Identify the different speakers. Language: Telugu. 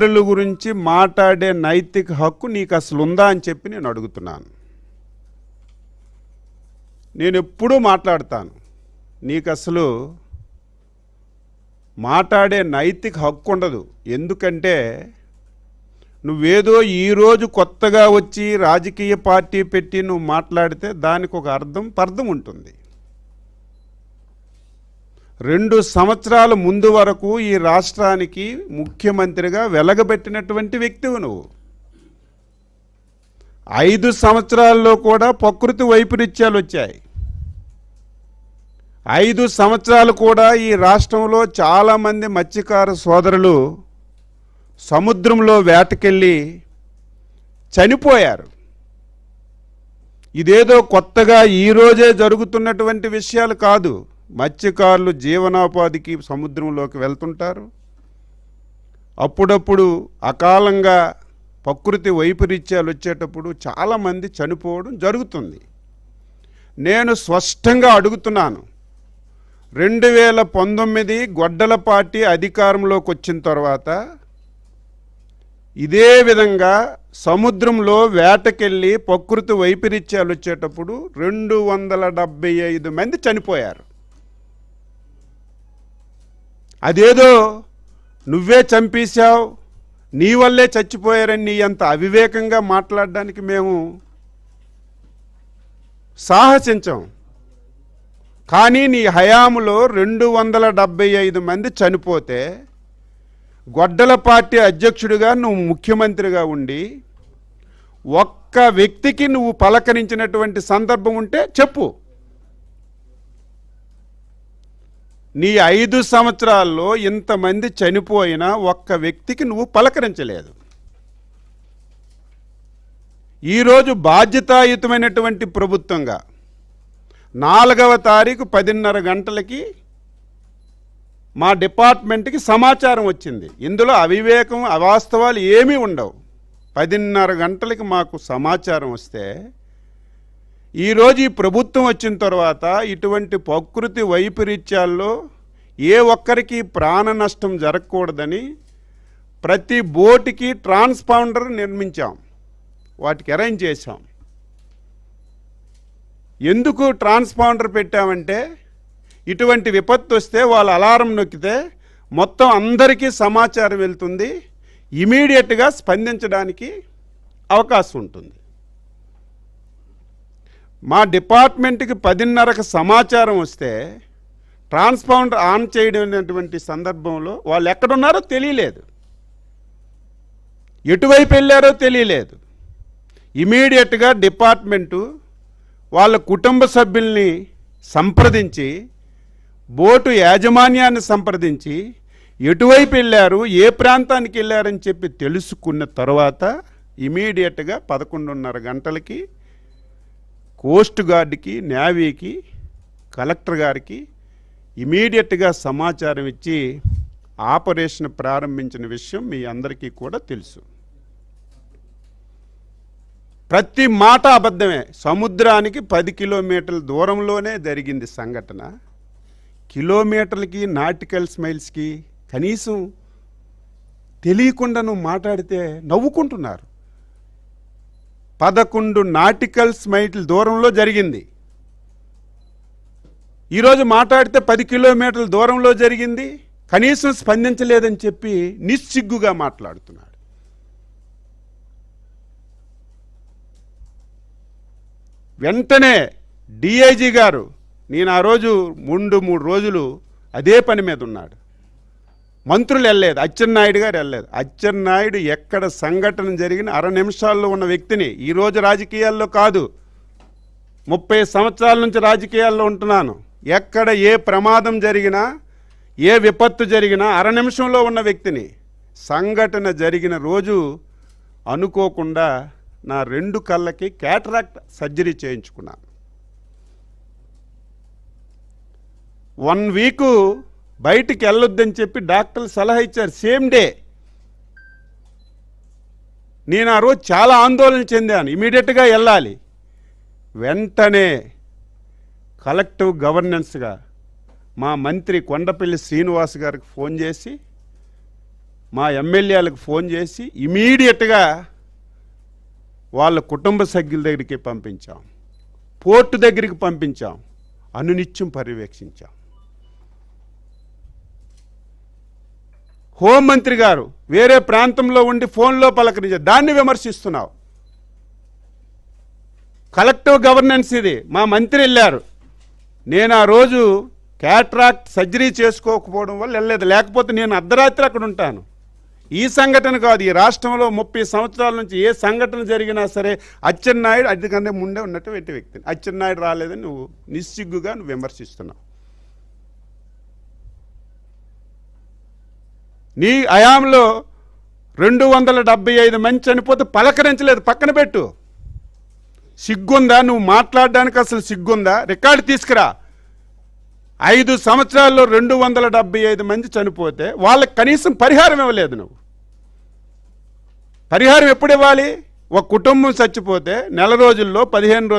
Speaker 1: ఇతరుల గురించి మాట్లాడే నైతిక హక్కు నీకు అసలు ఉందా అని చెప్పి నేను అడుగుతున్నాను. నేను ఎప్పుడూ మాట్లాడతాను, నీకు అసలు మాట్లాడే నైతిక హక్కు ఉండదు. ఎందుకంటే నువ్వేదో ఈరోజు కొత్తగా వచ్చి రాజకీయ పార్టీ పెట్టి నువ్వు మాట్లాడితే దానికి ఒక పర్థం ఉంటుంది. 2 సంవత్సరాల ముందు వరకు ఈ రాష్ట్రానికి ముఖ్యమంత్రిగా వెలగబెట్టినటువంటి వ్యక్తివి నువ్వు. 5 సంవత్సరాల్లో కూడా ప్రకృతి వైపరీత్యాలు వచ్చాయి. 5 సంవత్సరాలు కూడా ఈ రాష్ట్రంలో చాలామంది మత్స్యకార సోదరులు సముద్రంలో వేటకెళ్ళి చనిపోయారు. ఇదేదో కొత్తగా ఈరోజే జరుగుతున్నటువంటి విషయాలు కాదు. మత్స్యకారులు జీవనోపాధికి సముద్రంలోకి వెళ్తుంటారు. అప్పుడప్పుడు అకాలంగా ప్రకృతి వైపరీత్యాలు వచ్చేటప్పుడు చాలామంది చనిపోవడం జరుగుతుంది. నేను స్పష్టంగా అడుగుతున్నాను, 2019 గొడ్డల పార్టీ అధికారంలోకి వచ్చిన తర్వాత ఇదే విధంగా సముద్రంలో వేటకెళ్ళి ప్రకృతి వైపరీత్యాలు వచ్చేటప్పుడు 275 మంది చనిపోయారు. అదేదో నువ్వే చంపేశావు, నీ వల్లే చచ్చిపోయారని నీ అంత అవివేకంగా మాట్లాడడానికి మేము సాహసించాం. కానీ నీ హయాంలో 275 మంది చనిపోతే గొడ్డల పార్టీ అధ్యక్షుడిగా నువ్వు ముఖ్యమంత్రిగా ఉండి ఒక్క వ్యక్తికి నువ్వు పలకరించినటువంటి సందర్భం ఉంటే చెప్పు. నీ 5 సంవత్సరాల్లో ఇంతమంది చనిపోయినా ఒక్క వ్యక్తికి నువ్వు పలకరించలేదు. ఈరోజు బాధ్యతాయుతమైనటువంటి ప్రభుత్వంగా 4వ తారీఖు 10:30 గంటలకి మా డిపార్ట్మెంట్కి సమాచారం వచ్చింది. ఇందులో అవివేకం అవాస్తవాలు ఏమీ ఉండవు. 10:30 గంటలకి మాకు సమాచారం వస్తే ఈరోజు ఈ ప్రభుత్వం వచ్చిన తర్వాత ఇటువంటి ప్రకృతి వైపరీత్యాల్లో ఏ ఒక్కరికి ప్రాణ నష్టం జరగకూడదని ప్రతి బోటుకి ట్రాన్స్పాండర్ నిర్మించాం, వాటికి అరేంజ్ చేశాం. ఎందుకు ట్రాన్స్పాండర్ పెట్టామంటే ఇటువంటి విపత్తు వస్తే వాళ్ళు అలారం నొక్కితే మొత్తం అందరికీ సమాచారం వెళ్తుంది, ఇమీడియట్గా స్పందించడానికి అవకాశం ఉంటుంది. మా డిపార్ట్మెంట్కి 10:30కి సమాచారం వస్తే ట్రాన్స్పాండర్ ఆన్ చేయడం సందర్భంలో వాళ్ళు ఎక్కడున్నారో తెలియలేదు, ఎటువైపు వెళ్ళారో తెలియలేదు. ఇమీడియట్గా డిపార్ట్మెంటు వాళ్ళ కుటుంబ సభ్యుల్ని సంప్రదించి బోటు యాజమాన్యాన్ని సంప్రదించి ఎటువైపు వెళ్ళారు, ఏ ప్రాంతానికి వెళ్ళారని చెప్పి తెలుసుకున్న తర్వాత ఇమీడియట్గా 11:30 గంటలకి కోస్ట్ గార్డ్కి, నేవీకి, కలెక్టర్ గారికి ఇమీడియట్గా సమాచారం ఇచ్చి ఆపరేషన్ ప్రారంభించిన విషయం మీ అందరికీ కూడా తెలుసు. ప్రతి మాట అబద్ధమే. సముద్రానికి 10 కిలోమీటర్ల దూరంలోనే జరిగింది సంఘటన. కిలోమీటర్లకి నాటికల్ మైల్స్కి కనీసం తెలియకుండా నువ్వు మాట్లాడితే నవ్వుకుంటున్నారు. 11 నాటికల్ మైల్ దూరంలో జరిగింది. ఈరోజు మాట్లాడితే 10 కిలోమీటర్ల దూరంలో జరిగింది, కనీసం స్పందించలేదని చెప్పి నిస్సిగ్గుగా మాట్లాడుతున్నాడు. వెంటనే డిఐజీ గారు, నేను ఆ రోజు 3 రోజులు అదే పని మీద ఉన్నాడు, మంత్రులు వెళ్ళలేదు, అచ్చెన్నాయుడు గారు వెళ్ళలేదు. అచ్చెన్నాయుడు ఎక్కడ సంఘటన జరిగిన 6 నిమిషాల్లో ఉన్న వ్యక్తిని. ఈరోజు రాజకీయాల్లో కాదు, 30 సంవత్సరాల నుంచి రాజకీయాల్లో ఉంటున్నాను. ఎక్కడ ఏ ప్రమాదం జరిగినా, ఏ విపత్తు జరిగినా 6 నిమిషంలో ఉన్న వ్యక్తిని. సంఘటన జరిగిన రోజు అనుకోకుండా నా 2 కళ్ళకి క్యాటరాక్ట్ సర్జరీ చేయించుకున్నాను. 1 వీకు బయటికి వెళ్ళొద్దని చెప్పి డాక్టర్లు సలహా ఇచ్చారు, సేమ్ డే. నేను ఆ రోజు చాలా ఆందోళన చెందాను, ఇమీడియట్గా వెళ్ళాలి. వెంటనే కలెక్టివ్ గవర్నెన్స్గా మా మంత్రి కొండపల్లి శ్రీనివాస్ గారికి ఫోన్ చేసి మా ఎమ్మెల్యేలకు ఫోన్ చేసి ఇమీడియట్గా వాళ్ళ కుటుంబ సభ్యుల దగ్గరికి పంపించాం, పోర్టు దగ్గరికి పంపించాం, అనునిత్యం పర్యవేక్షించాం. హోంమంత్రి గారు వేరే ప్రాంతంలో ఉండి ఫోన్లో పలకరించారు, దాన్ని విమర్శిస్తున్నావు. కలెక్టివ్ గవర్నెన్స్ ఇది. మా మంత్రి వెళ్ళారు, నేను ఆ రోజు క్యాట్రాక్ట్ సర్జరీ చేసుకోకపోవడం వల్ల వెళ్ళలేదు, లేకపోతే నేను అర్ధరాత్రి అక్కడ ఉంటాను. ఈ సంఘటన కాదు, ఈ రాష్ట్రంలో 30 సంవత్సరాల నుంచి ఏ సంఘటన జరిగినా సరే అచ్చెన్నాయుడు అందుకనే ముందే ఉన్నట్టు వ్యక్తిని. అచ్చెన్నాయుడు రాలేదని నువ్వు నిస్సిగ్గుగా నువ్వు విమర్శిస్తున్నావు. నీ హయాంలో 275 మంది చనిపోతే పలకరించలేదు, పక్కన పెట్టు. సిగ్గుందా? నువ్వు మాట్లాడడానికి అసలు సిగ్గుందా? రికార్డు తీసుకురా. 5 సంవత్సరాల్లో 275 మంది చనిపోతే వాళ్ళకి కనీసం పరిహారం ఇవ్వలేదు నువ్వు. పరిహారం ఎప్పుడు ఇవ్వాలి? ఒక కుటుంబం చచ్చిపోతే నెల రోజుల్లో 15 రోజులు